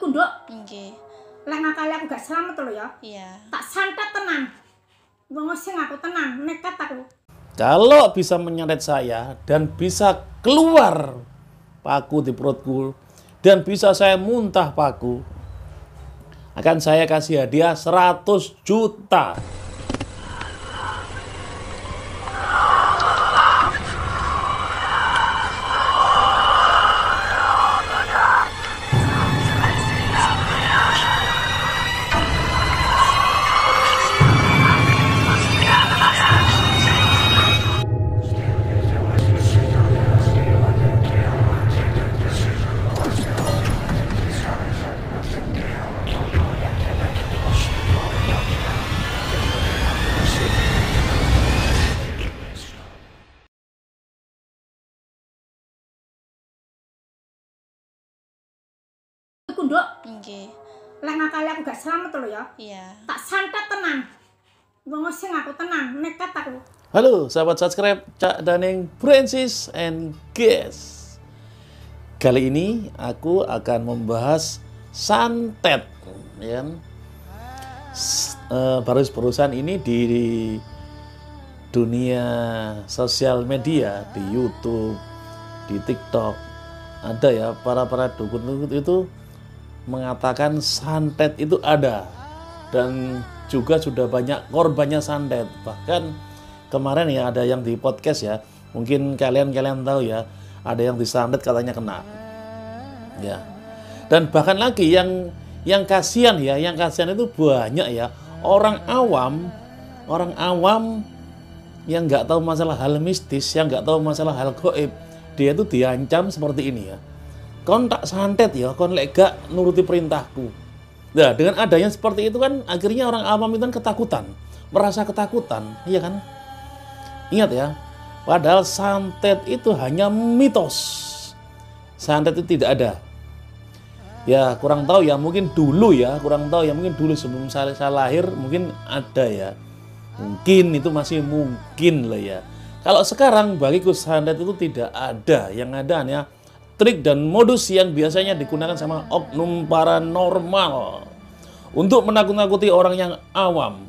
Nduk. Nggih. Lek ngakali aku gak selamat lho ya. Iya. Tak santet tenan. Wong sing aku tenan, nekat aku. Kalau bisa menyantet saya dan bisa keluar paku di perutku dan bisa saya muntah paku, akan saya kasih hadiah 100 juta. Iku Nduk. Nggih. Lek ngakali aku gak selamat lho ya. Iya. Tak santet tenan. Wong sing aku tenan, nekat aku. Halo sahabat subscribe Cak Daning Francis and Guys. Kali ini aku akan membahas santet, ya. Barusan ini di dunia sosial media, di YouTube, di TikTok, ada ya para dukun itu mengatakan santet itu ada, dan juga sudah banyak korbannya santet. Bahkan kemarin ya ada yang di podcast ya, mungkin kalian tahu ya, ada yang disantet katanya kena ya. Dan bahkan lagi yang kasihan ya, yang kasihan itu banyak ya, orang awam yang nggak tahu masalah hal mistis, yang nggak tahu masalah hal gaib, dia itu diancam seperti ini ya. Kon tak santet ya, kon lek gak nuruti perintahku. Nah, dengan adanya seperti itu kan akhirnya orang awam itu kan ketakutan, merasa ketakutan, iya kan? Ingat ya, padahal santet itu hanya mitos. Santet itu tidak ada. Ya, kurang tahu ya, mungkin dulu sebelum saya lahir mungkin ada ya. Mungkin itu masih mungkin lah ya. Kalau sekarang bagiku santet itu tidak ada. Yang ada hanya trik dan modus yang biasanya digunakan sama oknum paranormal untuk menakut-nakuti orang yang awam.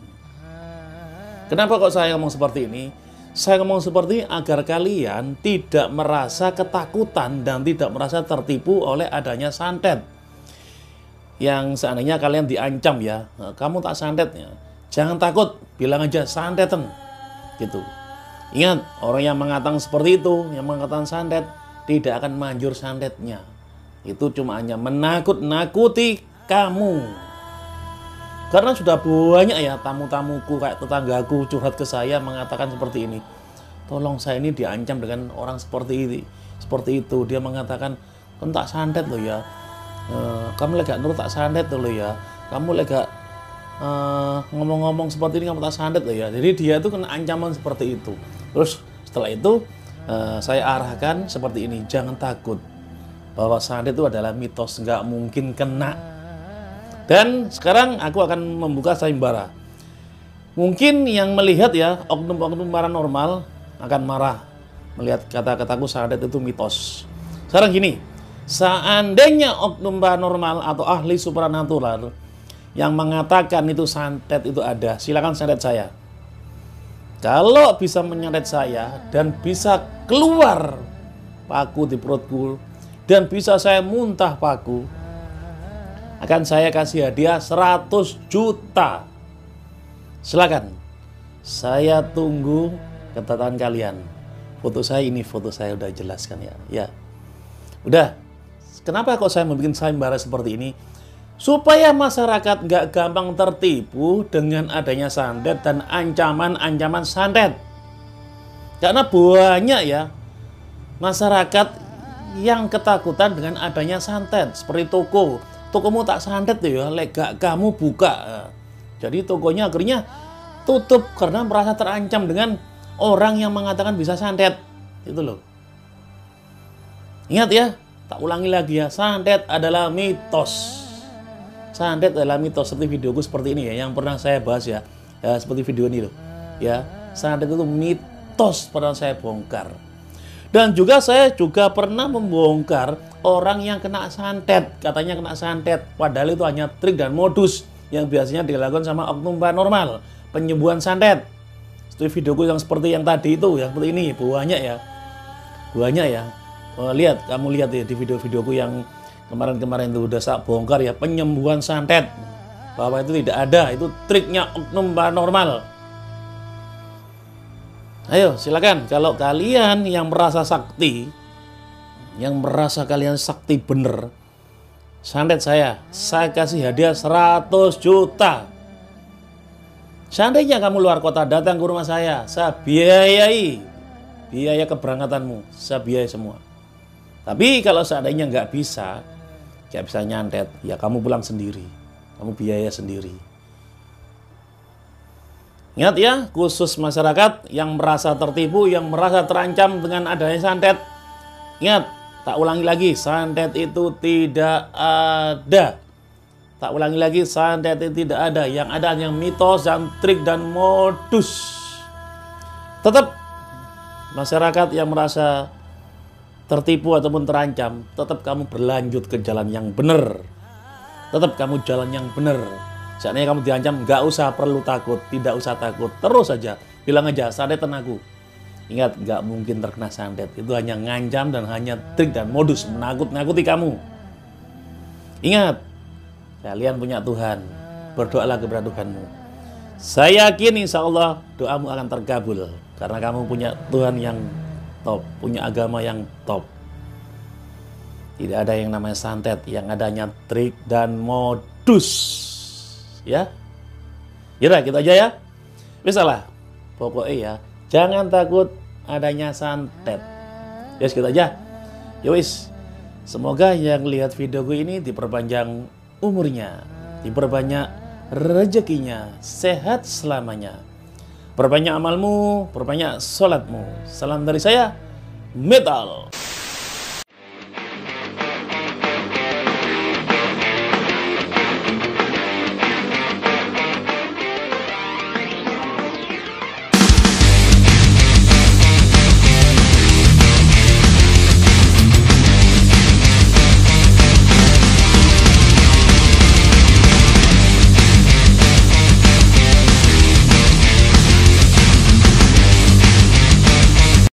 Kenapa kok saya ngomong seperti ini? Saya ngomong seperti ini agar kalian tidak merasa ketakutan dan tidak merasa tertipu oleh adanya santet. Yang seandainya kalian diancam ya, kamu tak santetnya, jangan takut, bilang aja santetan gitu. Ingat, orang yang mengatakan seperti itu, yang mengatakan santet, tidak akan manjur santetnya. Itu cuma hanya menakut-nakuti kamu. Karena sudah banyak ya tamu-tamuku, kayak tetanggaku curhat ke saya mengatakan seperti ini. Tolong, saya ini diancam dengan orang seperti ini, seperti itu. Dia mengatakan, kan tak santet loh ya. Kamu lega nurut tak santet loh ya. Kamu lega ngomong-ngomong seperti ini kamu tak santet loh ya. Jadi dia itu kena ancaman seperti itu. Terus setelah itu saya arahkan seperti ini, jangan takut bahwa santet itu adalah mitos, nggak mungkin kena. Dan sekarang aku akan membuka sayembara. Mungkin yang melihat ya, oknum-oknum paranormal akan marah melihat kata-kataku santet itu mitos. Sekarang gini, seandainya oknum paranormal atau ahli supranatural yang mengatakan itu santet itu ada, silakan santet saya. Kalau bisa menyantet saya dan bisa keluar paku di perutku dan bisa saya muntah paku, akan saya kasih hadiah 100 juta. Silakan. Saya tunggu kedatangan kalian. Foto saya ini, foto saya udah jelaskan ya. Ya. Udah. Kenapa kok saya membuat sayembara seperti ini? Supaya masyarakat nggak gampang tertipu dengan adanya santet dan ancaman-ancaman santet. Karena banyak ya masyarakat yang ketakutan dengan adanya santet. Seperti tokomu tak santet ya, lek gak kamu buka. Jadi tokonya akhirnya tutup karena merasa terancam dengan orang yang mengatakan bisa santet. Itu loh. Ingat ya, tak ulangi lagi ya, santet adalah mitos. Santet adalah mitos, seperti videoku seperti ini ya, yang pernah saya bahas ya, seperti video ini loh. Ya, santet itu mitos pernah saya bongkar. Dan juga saya juga pernah membongkar orang yang kena santet, katanya kena santet, padahal itu hanya trik dan modus yang biasanya dilakukan sama oknum paranormal, penyembuhan santet. Itu videoku yang seperti yang tadi itu, yang seperti ini, banyak ya. Lihat, kamu lihat ya di video-videoku yang kemarin-kemarin itu udah saya bongkar ya, penyembuhan santet, bahwa itu tidak ada, itu triknya oknum paranormal. Ayo silakan, kalau kalian yang merasa sakti, yang merasa kalian sakti bener, santet saya kasih hadiah 100 juta. Seandainya kamu luar kota datang ke rumah saya biayai biaya keberangkatanmu, saya biayai semua. Tapi kalau seandainya nggak bisa nyantet, ya kamu pulang sendiri, kamu biaya sendiri. Ingat ya, khusus masyarakat yang merasa tertipu, yang merasa terancam dengan adanya santet. Ingat, tak ulangi lagi, santet itu tidak ada. Tak ulangi lagi, santet itu tidak ada. Yang ada hanya mitos dan trik dan modus. Tetap masyarakat yang merasa tertipu ataupun terancam, tetap kamu berlanjut ke jalan yang benar. Tetap kamu jalan yang benar. Seandainya kamu diancam, nggak usah perlu takut, tidak usah takut. Terus saja, bilang aja, santetan aku. Ingat, nggak mungkin terkena santet. Itu hanya ngancam dan hanya trik dan modus, menakut-nakuti kamu. Ingat, kalian punya Tuhan. Berdoalah kepada Tuhanmu. Saya yakin insya Allah doamu akan terkabul. Karena kamu punya Tuhan yang top, punya agama yang top. Tidak ada yang namanya santet, yang adanya trik dan modus. Ya, yaudah gitu aja ya. Bisa lah, pokoknya ya, jangan takut adanya santet. Yes, gitu aja. Yowis, semoga yang lihat videoku ini diperpanjang umurnya, diperbanyak rezekinya, sehat selamanya. Perbanyak amalmu, perbanyak sholatmu. Salam dari saya, Metal.